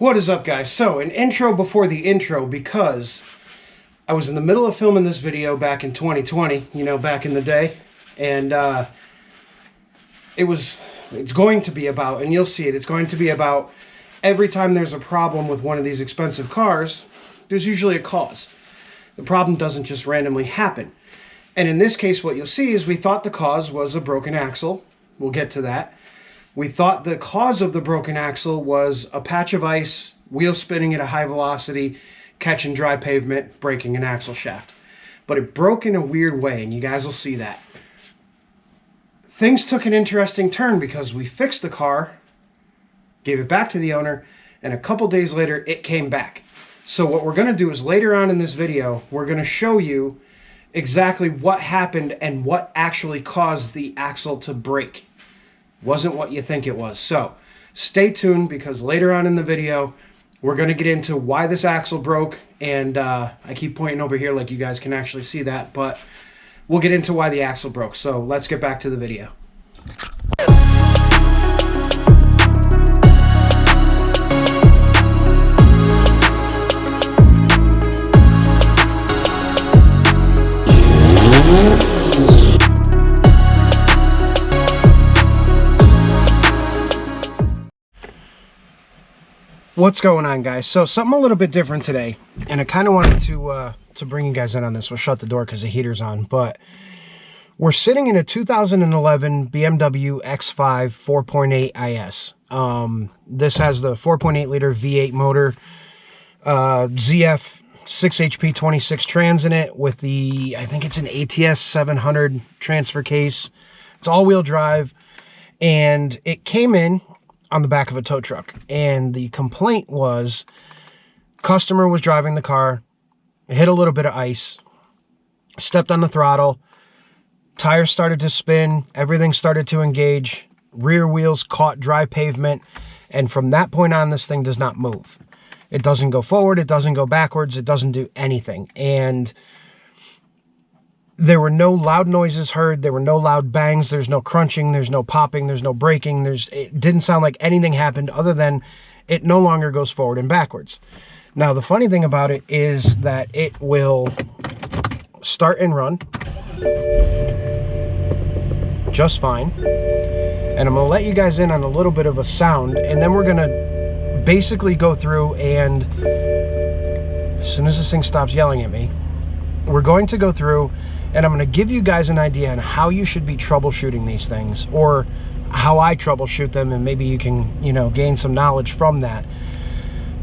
What is up, guys? So, an intro before the intro, because I was in the middle of filming this video back in 2020, you know, back in the day, and it's going to be about, and you'll see it, it's going to be about every time there's a problem with one of these expensive cars, there's usually a cause. The problem doesn't just randomly happen. And in this case, what you'll see is we thought the cause was a broken axle. We'll get to that. We thought the cause of the broken axle was a patch of ice, wheel spinning at a high velocity, catching dry pavement, breaking an axle shaft. But it broke in a weird way, and you guys will see that. Things took an interesting turn because we fixed the car, gave it back to the owner, and a couple days later, it came back. So what we're going to do is later on in this video, we're going to show you exactly what happened and what actually caused the axle to break. Wasn't what you think it was. So stay tuned, because later on in the video we're going to get into why this axle broke, and I keep pointing over here like you guys can actually see that, but we'll get into why the axle broke. So let's get back to the video. What's going on, guys? So something a little bit different today, and I kind of wanted to bring you guys in on this. We'll shut the door because the heater's on, but we're sitting in a 2011 BMW X5 4.8 IS. This has the 4.8 liter V8 motor, ZF 6 HP 26 trans in it with the, I think it's an ATS 700 transfer case. It's all-wheel drive, and it came in on the back of a tow truck, and the complaint was customer was driving the car, hit a little bit of ice, stepped on the throttle, tires started to spin, everything started to engage, rear wheels caught dry pavement, and from that point on, this thing does not move. It doesn't go forward, it doesn't go backwards, it doesn't do anything. And there were no loud noises heard. There were no loud bangs. There's no crunching. There's no popping. There's no braking. It didn't sound like anything happened other than it no longer goes forward and backwards. Now, the funny thing about it is that it will start and run just fine. And I'm going to let you guys in on a little bit of a sound, and then we're going to basically go through, and as soon as this thing stops yelling at me, we're going to go through and I'm going to give you guys an idea on how you should be troubleshooting these things, or how I troubleshoot them, and maybe you can, you know, gain some knowledge from that.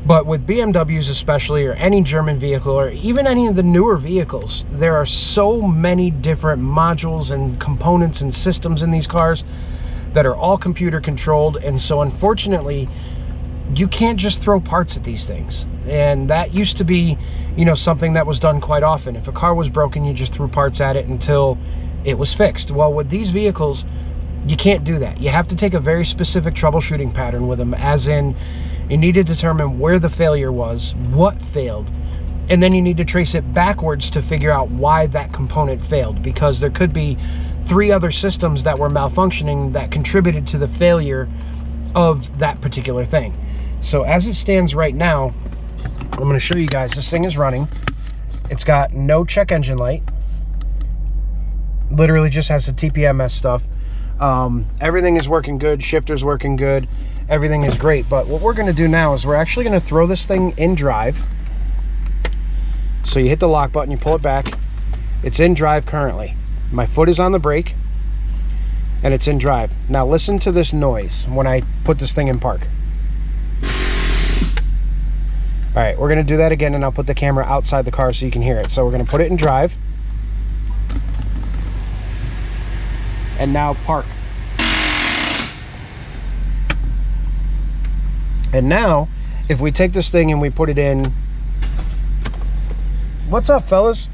But with BMWs especially, or any German vehicle, or even any of the newer vehicles, there are so many different modules and components and systems in these cars that are all computer controlled, and so unfortunately you can't just throw parts at these things. And that used to be, you know, something that was done quite often. If a car was broken, you just threw parts at it until it was fixed. Well, with these vehicles, you can't do that. You have to take a very specific troubleshooting pattern with them, as in you need to determine where the failure was, what failed, and then you need to trace it backwards to figure out why that component failed, because there could be 3 other systems that were malfunctioning that contributed to the failure of that particular thing. So as it stands right now, I'm going to show you guys. This thing is running. It's got no check engine light. Literally just has the TPMS stuff. Everything is working good. Shifter's working good. Everything is great. But what we're going to do now is we're actually going to throw this thing in drive. So you hit the lock button, you pull it back. It's in drive currently. My foot is on the brake, and it's in drive. Now listen to this noise when I put this thing in park. All right, we're going to do that again, and I'll put the camera outside the car so you can hear it. So we're going to put it in drive. And now park. And now, if we take this thing and we put it in... What's up, fellas?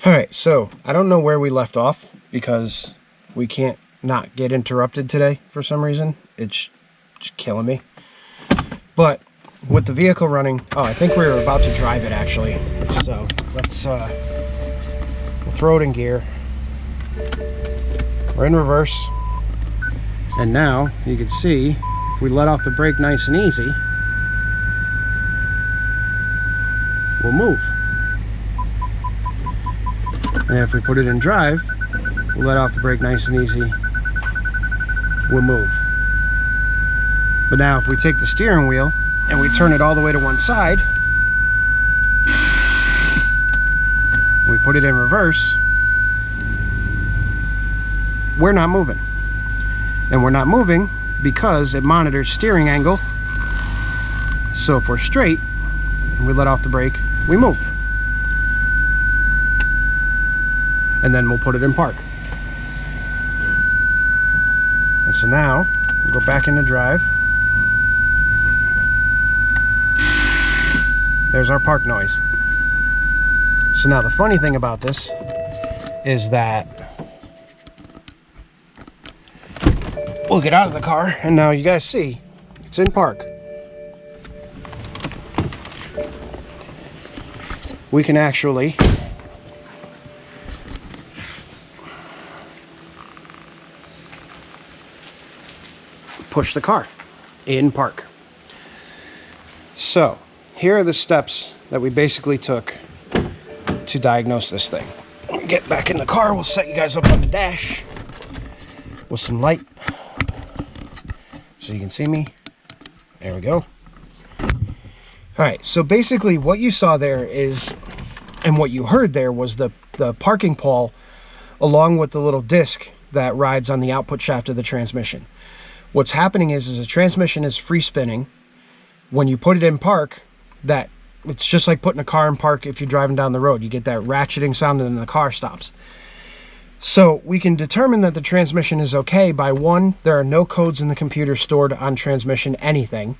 All right, so I don't know where we left off, because we can't not get interrupted today for some reason. It's just killing me. But with the vehicle running, oh, I think we were about to drive it actually. So let's we'll throw it in gear. We're in reverse. And now you can see if we let off the brake nice and easy, we'll move. And if we put it in drive, we'll let off the brake nice and easy, we'll move. But now if we take the steering wheel and we turn it all the way to one side, we put it in reverse, we're not moving. And we're not moving because it monitors steering angle. So if we're straight and we let off the brake, we move. And then we'll put it in park. And so now we'll go back into drive. There's our park noise. So now the funny thing about this is that we'll get out of the car and now you guys see it's in park. We can actually push the car in park. So here are the steps that we basically took to diagnose this thing. When we get back in the car, we'll set you guys up on the dash with some light so you can see me. There we go. Alright, so basically what you saw there is, and what you heard there was the parking pawl along with the little disc that rides on the output shaft of the transmission. What's happening is the transmission is free spinning. When you put it in park, that it's just like putting a car in park. If you're driving down the road, you get that ratcheting sound and then the car stops. So we can determine that the transmission is okay by, one, there are no codes in the computer stored on transmission anything.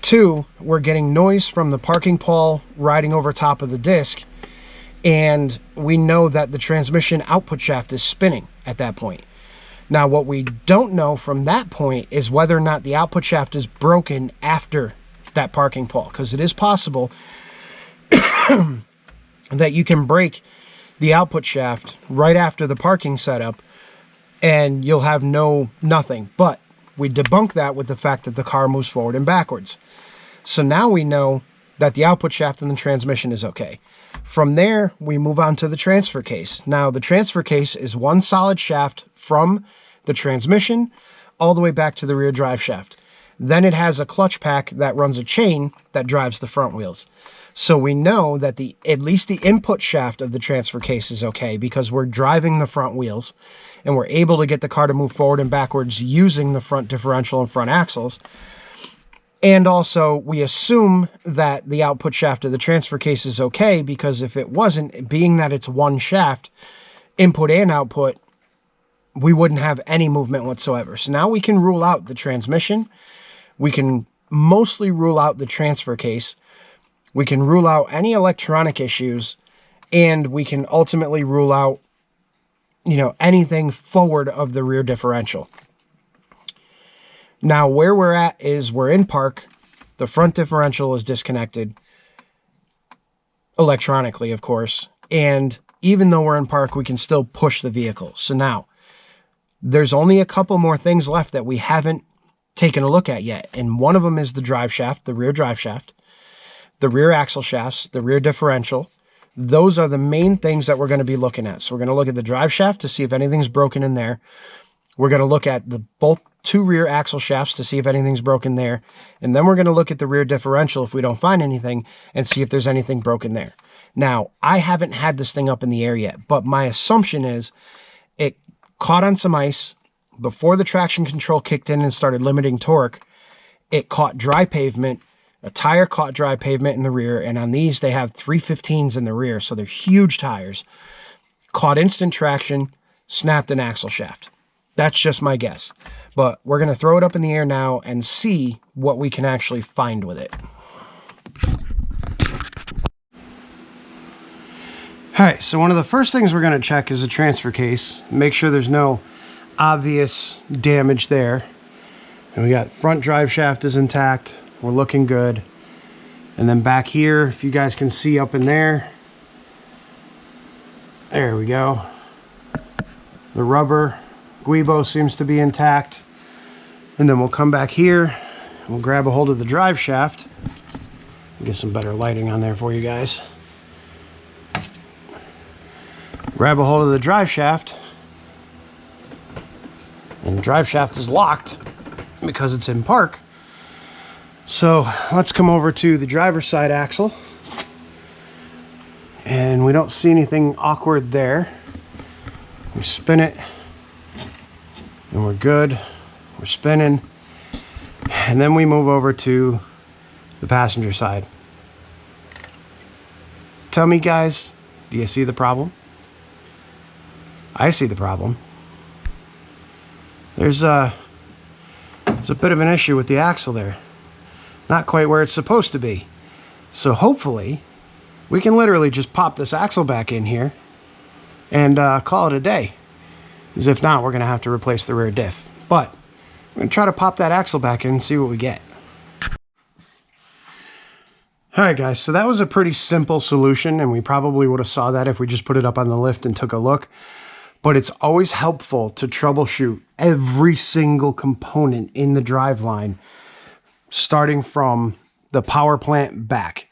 Two, we're getting noise from the parking pawl riding over top of the disc, and we know that the transmission output shaft is spinning at that point. Now what we don't know from that point is whether or not the output shaft is broken after that parking pawl, because it is possible that you can break the output shaft right after the parking setup and you'll have nothing. But we debunk that with the fact that the car moves forward and backwards. So now we know that the output shaft in the transmission is okay. From there, we move on to the transfer case. Now the transfer case is one solid shaft from the transmission all the way back to the rear drive shaft. Then it has a clutch pack that runs a chain that drives the front wheels. So we know that at least the input shaft of the transfer case is okay because we're driving the front wheels and we're able to get the car to move forward and backwards using the front differential and front axles. And also we assume that the output shaft of the transfer case is okay because if it wasn't, being that it's one shaft, input and output, we wouldn't have any movement whatsoever. So now we can rule out the transmission. We can mostly rule out the transfer case. We can rule out any electronic issues, and we can ultimately rule out, anything forward of the rear differential. Now, where we're at is we're in park. The front differential is disconnected electronically, of course. And even though we're in park, we can still push the vehicle. So now, there's only a couple more things left that we haven't taken a look at yet. And one of them is the drive shaft, the rear drive shaft, the rear axle shafts, the rear differential. Those are the main things that we're going to be looking at. So we're going to look at the drive shaft to see if anything's broken in there. We're going to look at both two rear axle shafts to see if anything's broken there. And then we're going to look at the rear differential if we don't find anything and see if there's anything broken there. Now, I haven't had this thing up in the air yet, but my assumption is it caught on some ice. Before the traction control kicked in and started limiting torque, it caught dry pavement. A tire caught dry pavement in the rear, and on these they have 315s in the rear, so they're huge tires. Caught instant traction, snapped an axle shaft. That's just my guess. But we're going to throw it up in the air now and see what we can actually find with it. Alright, so one of the first things we're going to check is the transfer case. Make sure there's no obvious damage there. And we got front drive shaft is intact. We're looking good. And then back here, if you guys can see up in there, there we go. The rubber Guibo seems to be intact. And then we'll come back here and we'll grab a hold of the drive shaft. Get some better lighting on there for you guys. Grab a hold of the drive shaft. And the drive shaft is locked because it's in park. So let's come over to the driver's side axle. And we don't see anything awkward there. We spin it and we're good. We're spinning. And then we move over to the passenger side. Tell me, guys, do you see the problem? I see the problem. There's a bit of an issue with the axle there. Not quite where it's supposed to be. So hopefully we can literally just pop this axle back in here and call it a day. Because if not, we're going to have to replace the rear diff. But I'm going to try to pop that axle back in and see what we get. Alright guys, so that was a pretty simple solution, and we probably would have saw that if we just put it up on the lift and took a look. But it's always helpful to troubleshoot every single component in the driveline, starting from the power plant back.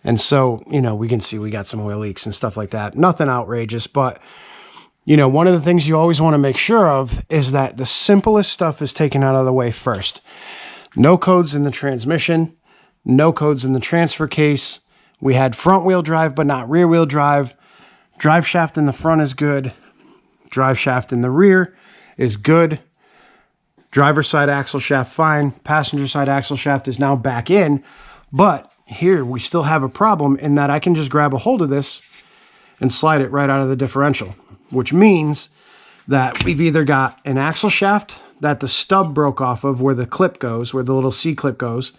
And so, you know, we can see we got some oil leaks and stuff like that. Nothing outrageous, but, you know, one of the things you always want to make sure of is that the simplest stuff is taken out of the way first. No codes in the transmission. No codes in the transfer case. We had front wheel drive, but not rear wheel drive. Drive shaft in the front is good. Drive shaft in the rear is good. Driver side axle shaft, fine. Passenger side axle shaft is now back in. But here we still have a problem in that I can just grab a hold of this and slide it right out of the differential, which means that we've either got an axle shaft that the stub broke off of where the clip goes, where the little C clip goes,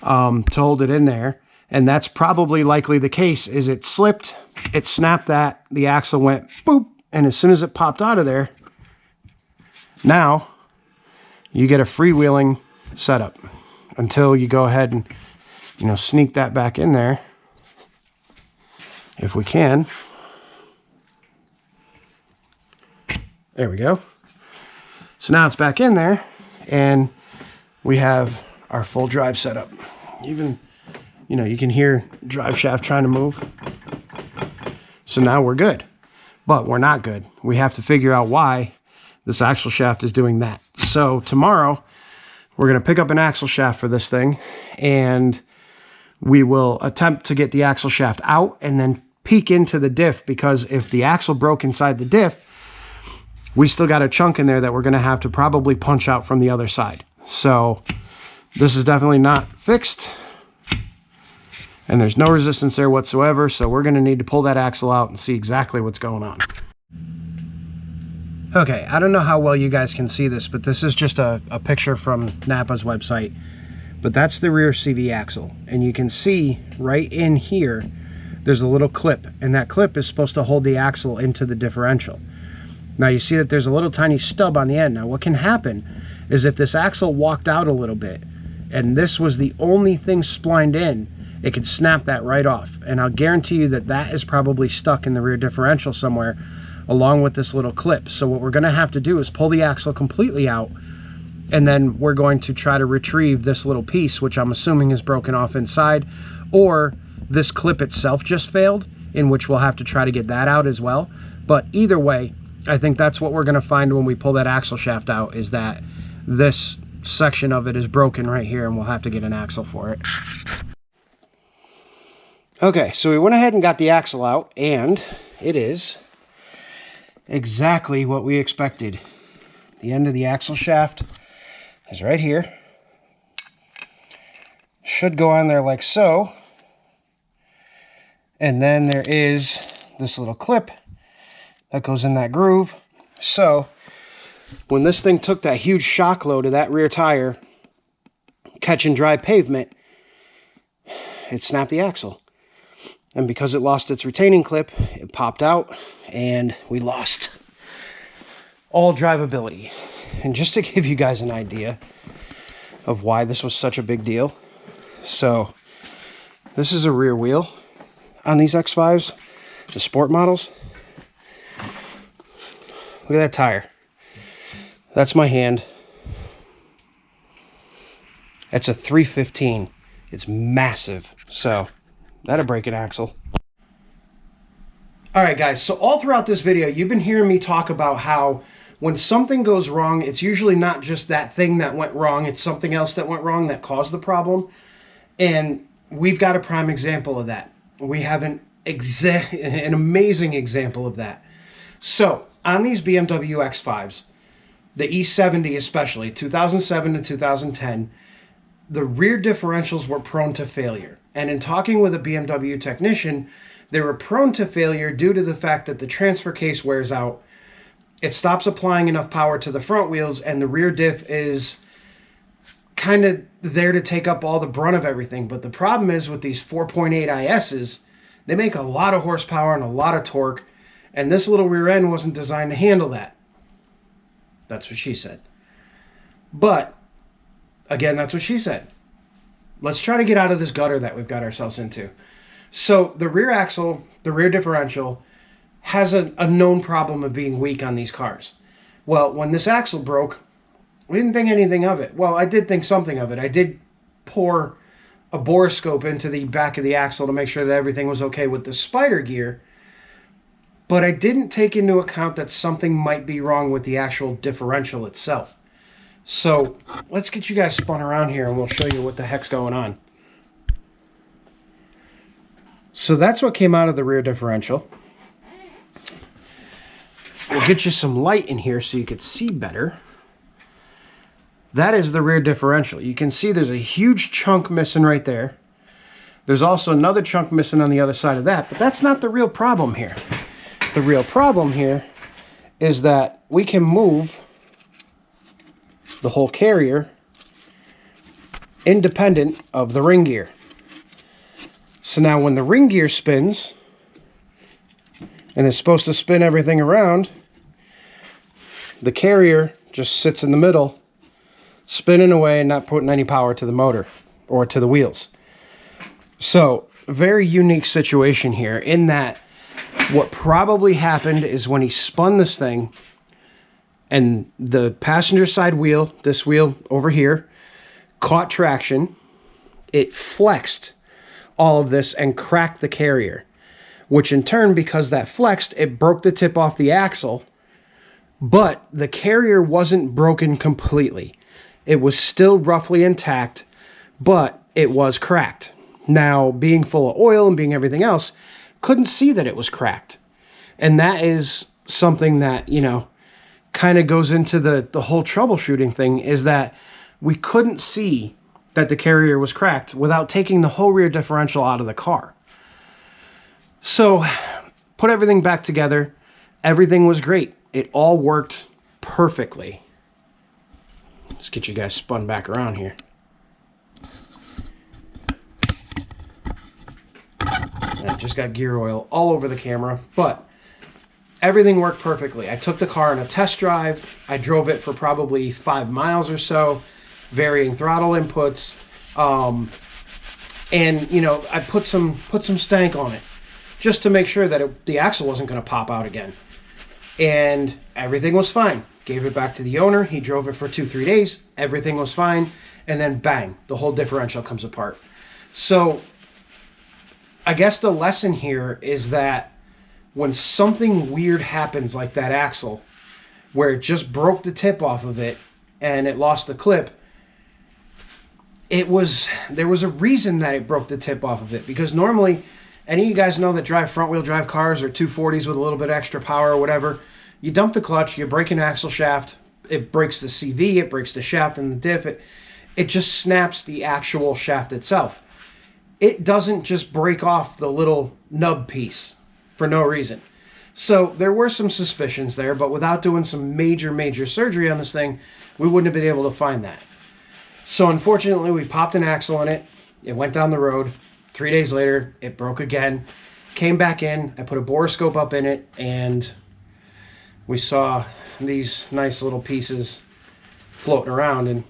to hold it in there. And that's probably likely the case. Is it slipped, it snapped that, the axle went boop, and as soon as it popped out of there, now you get a freewheeling setup until you go ahead and, you know, sneak that back in there if we can. There we go. So now it's back in there and we have our full drive setup. Even, you know, you can hear drive shaft trying to move. So now we're good, but we're not good. We have to figure out why this axle shaft is doing that. So tomorrow we're going to pick up an axle shaft for this thing and we will attempt to get the axle shaft out and then peek into the diff, because if the axle broke inside the diff, we still got a chunk in there that we're going to have to probably punch out from the other side. So this is definitely not fixed, and there's no resistance there whatsoever, so we're going to need to pull that axle out and see exactly what's going on. Okay, I don't know how well you guys can see this, but this is just a picture from Napa's website. But that's the rear CV axle, and you can see right in here, there's a little clip, and that clip is supposed to hold the axle into the differential. Now you see that there's a little tiny stub on the end. Now what can happen is if this axle walked out a little bit, and this was the only thing splined in, it could snap that right off. And I'll guarantee you that that is probably stuck in the rear differential somewhere along with this little clip. So what we're going to have to do is pull the axle completely out, and then we're going to try to retrieve this little piece, which I'm assuming is broken off inside, or this clip itself just failed, in which we'll have to try to get that out as well. But either way, I think that's what we're going to find when we pull that axle shaft out, is that this section of it is broken right here, and we'll have to get an axle for it. Okay, so we went ahead and got the axle out, and it is exactly what we expected. The end of the axle shaft is right here. Should go on there like so. And then there is this little clip that goes in that groove. So when this thing took that huge shock load of that rear tire catching dry pavement, it snapped the axle. And because it lost its retaining clip, it popped out and we lost all drivability. And just to give you guys an idea of why this was such a big deal. So this is a rear wheel on these X5s, the sport models. Look at that tire. That's my hand. That's a 315. It's massive. So that'll break an axle. All right, guys. So all throughout this video, you've been hearing me talk about how when something goes wrong, it's usually not just that thing that went wrong. It's something else that went wrong that caused the problem. And we've got a prime example of that. We have an amazing example of that. So on these BMW X5s, the E70 especially, 2007 to 2010, the rear differentials were prone to failure. And in talking with a BMW technician, they were prone to failure due to the fact that the transfer case wears out, it stops applying enough power to the front wheels, and the rear diff is kind of there to take up all the brunt of everything. But the problem is with these 4.8 ISs, they make a lot of horsepower and a lot of torque, and this little rear end wasn't designed to handle that. That's what she said. But again, that's what she said. Let's try to get out of this gutter that we've got ourselves into. So the rear axle, the rear differential, has a known problem of being weak on these cars. Well, when this axle broke, we didn't think anything of it. Well, I did think something of it. I did pour a borescope into the back of the axle to make sure that everything was okay with the spider gear. But I didn't take into account that something might be wrong with the actual differential itself. So let's get you guys spun around here and we'll show you what the heck's going on. So that's what came out of the rear differential. We'll get you some light in here so you could see better. That is the rear differential. You can see there's a huge chunk missing right there. There's also another chunk missing on the other side of that, but that's not the real problem here. The real problem here is that we can move the whole carrier independent of the ring gear. So now when the ring gear spins, and it's supposed to spin everything around, the carrier just sits in the middle, spinning away and not putting any power to the motor or to the wheels. So, very unique situation here in that what probably happened is when he spun this thing and the passenger side wheel, this wheel over here, caught traction, it flexed all of this and cracked the carrier, which in turn, because that flexed, it broke the tip off the axle, but the carrier wasn't broken completely. It was still roughly intact, but it was cracked. Now, being full of oil and being everything else, couldn't see that it was cracked. And that is something that, you know, kind of goes into the whole troubleshooting thing, is that we couldn't see that the carrier was cracked without taking the whole rear differential out of the car. So, put everything back together. Everything was great. It all worked perfectly. Let's get you guys spun back around here. I just got gear oil all over the camera, but everything worked perfectly. I took the car on a test drive. I drove it for probably 5 miles or so, varying throttle inputs. And, you know, I put some stank on it just to make sure that the axle wasn't going to pop out again. And everything was fine. Gave it back to the owner. He drove it for 2-3 days. Everything was fine. And then bang, the whole differential comes apart. So I guess the lesson here is that when something weird happens like that axle, where it just broke the tip off of it and it lost the clip, there was a reason that it broke the tip off of it. Because normally, any of you guys know that drive front wheel drive cars or 240s with a little bit extra power or whatever, you dump the clutch, you break an axle shaft, it breaks the CV, it breaks the shaft and the diff, it just snaps the actual shaft itself. It doesn't just break off the little nub piece for no reason. So there were some suspicions there, but without doing some major surgery on this thing, we wouldn't have been able to find that. So unfortunately, we popped an axle in it. It went down the road. 3 days later, it broke again. Came back in. I put a borescope up in it, and we saw these nice little pieces floating around. And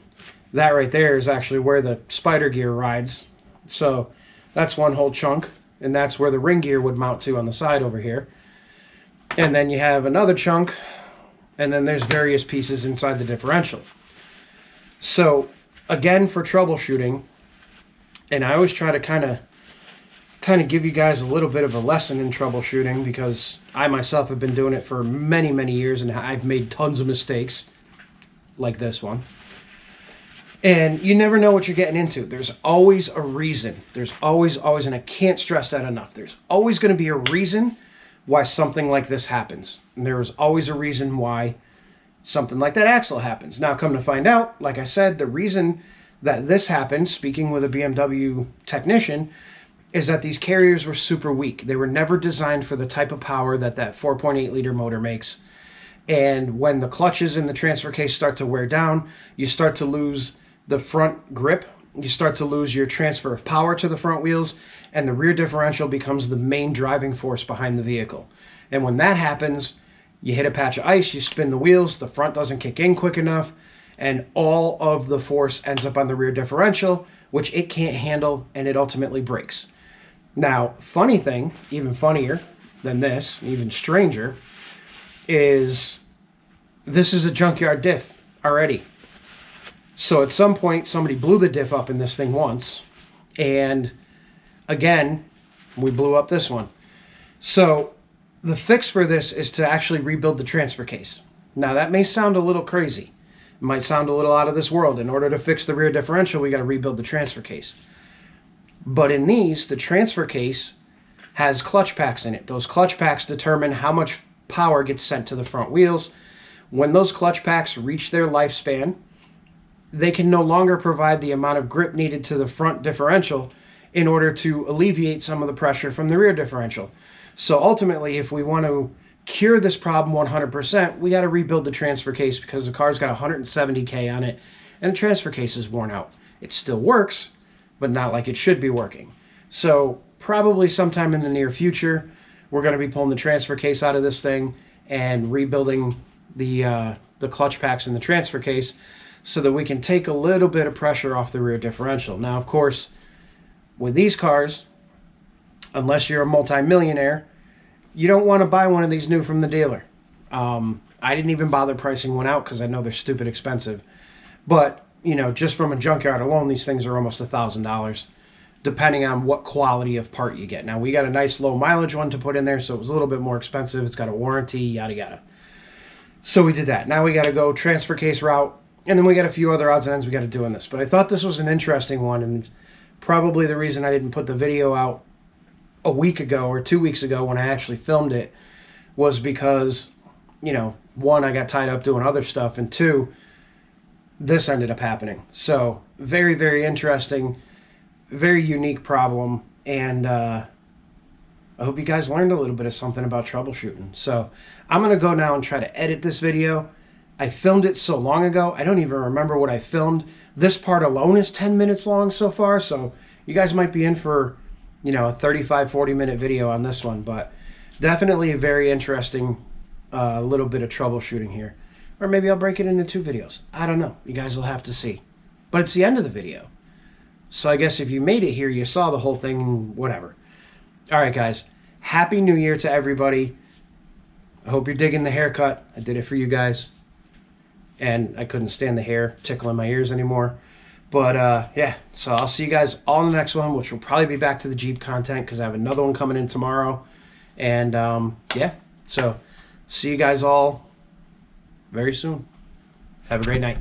that right there is actually where the spider gear rides. So that's one whole chunk, and that's where the ring gear would mount to on the side over here. And then you have another chunk and then there's various pieces inside the differential. So again, for troubleshooting, and I always try to kind of give you guys a little bit of a lesson in troubleshooting, because I myself have been doing it for many years and I've made tons of mistakes like this one. And you never know what you're getting into. There's always a reason. There's always, and I can't stress that enough. There's always going to be a reason why something like this happens. And there is always a reason why something like that axle happens. Now, come to find out, like I said, the reason that this happened, speaking with a BMW technician, is that these carriers were super weak. They were never designed for the type of power that 4.8 liter motor makes. And when the clutches in the transfer case start to wear down, you start to lose the front grip, you start to lose your transfer of power to the front wheels, and the rear differential becomes the main driving force behind the vehicle. And when that happens, you hit a patch of ice, you spin the wheels, the front doesn't kick in quick enough, and all of the force ends up on the rear differential, which it can't handle, and it ultimately breaks. Now, funny thing, even funnier than this, even stranger, is this is a junkyard diff already. So at some point, somebody blew the diff up in this thing once, and again, we blew up this one. So the fix for this is to actually rebuild the transfer case. Now, that may sound a little crazy. It might sound a little out of this world. In order to fix the rear differential, we got to rebuild the transfer case. But in these, the transfer case has clutch packs in it. Those clutch packs determine how much power gets sent to the front wheels. When those clutch packs reach their lifespan, they can no longer provide the amount of grip needed to the front differential in order to alleviate some of the pressure from the rear differential. So ultimately, if we want to cure this problem 100%, we got to rebuild the transfer case, because the car's got 170K on it and the transfer case is worn out. It still works, but not like it should be working. So probably sometime in the near future, we're going to be pulling the transfer case out of this thing and rebuilding the clutch packs in the transfer case, so that we can take a little bit of pressure off the rear differential. Now, of course, with these cars, unless you're a multi-millionaire, you don't want to buy one of these new from the dealer. I didn't even bother pricing one out because I know they're stupid expensive. But, you know, just from a junkyard alone, these things are almost $1,000, depending on what quality of part you get. Now, we got a nice low mileage one to put in there, so it was a little bit more expensive. It's got a warranty, yada yada. So we did that. Now we got to go transfer case route. And then we got a few other odds and ends we got to do in this. But I thought this was an interesting one, and probably the reason I didn't put the video out a week ago or 2 weeks ago when I actually filmed it was because, you know, one, I got tied up doing other stuff, and two, this ended up happening. So very interesting, very unique problem, and I hope you guys learned a little bit of something about troubleshooting. So I'm going to go now and try to edit this video. I filmed it so long ago, I don't even remember what I filmed. This part alone is 10 minutes long so far, so you guys might be in for, you know, a 35-40 minute video on this one, but definitely a very interesting little bit of troubleshooting here. Or maybe I'll break it into 2 videos. I don't know. You guys will have to see. But it's the end of the video. So I guess if you made it here, you saw the whole thing, whatever. All right, guys. Happy New Year to everybody. I hope you're digging the haircut. I did it for you guys. And I couldn't stand the hair tickling my ears anymore. But yeah, so I'll see you guys all in the next one, which will probably be back to the Jeep content because I have another one coming in tomorrow. And yeah, so see you guys all very soon. Have a great night.